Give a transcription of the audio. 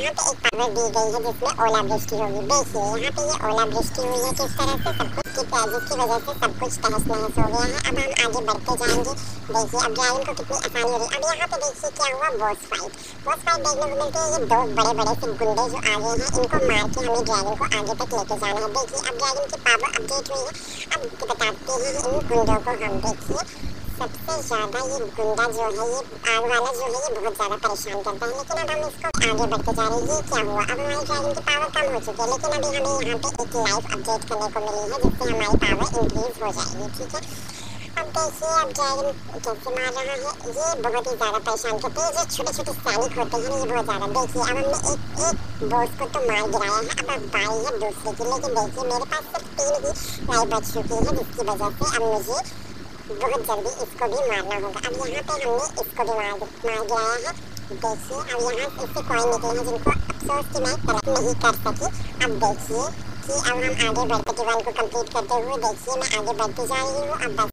यहाँ पे एक पावर दी गई है जिसमें ओलावृष्टि होगी। देखिए यहाँ पे ये ओलावृष्टि हुई है किस तरह से, सब कुछ जिसकी वजह से सब कुछ तहस नहस हो गया है। अब हम आगे बढ़ते जाएंगे। देखिए अब ड्राइविंग को कितनी आसानी हो रही है। अब यहाँ पे देखिए क्या हुआ, बॉस फाइट। बॉस फाइट देखने को मिलती है। ये दो बड़े बड़े से गुंडे जो आगे हैं, इनको मार के हमें ड्राइविंग को आगे तक लेके जाना है। देखिए अब ड्राइविंग की पावर अपडेट हुई है। अब बताते हैं इन गुंडों को हम। देखिए सबसे ज़्यादा ये गुंडा जो है, ये आग वाला जो है, ये बहुत ज़्यादा परेशान करता है। लेकिन अब हम इसको आगे बढ़ते जा रहे हैं। ये क्या हुआ, अब हमारी ड्राइविंग की पावर कम हो चुकी है। लेकिन अभी हमें यहाँ पे एक लाइफ अपडेट करने को मिली है जिससे हमारी पावर इंक्रीज हो जाएगी। ठीक है, अब देखिए अब ड्राइविंग कैसे मार रहा है। ये बहुत ही ज़्यादा परेशान करते हैं। जो छोटे छोटे सैनिक होते हैं ना, ये बहुत ज़्यादा। देखिए अब हमने एक बॉस को तो मार गिराया है। अब बारी है दूसरे की। लेकिन देखिए मेरे पास सिर्फ 3 ही लाइफ बच चुकी है, जिसकी वजह से अब मुझे बहुत जल्दी इसको भी मारना होगा। अब यहाँ पे हमने इसको भी मार गिराया है। देखिए अब यहाँ इससे कॉइन निकले हैं जिनको अफसोस कि मैं कलेक्ट नहीं कर सकी। अब देखिए कि अब हम आगे बढ़ते 1 को कंप्लीट करते हुए, देखिए मैं आगे बढ़ती जा रही हूँ। अब बस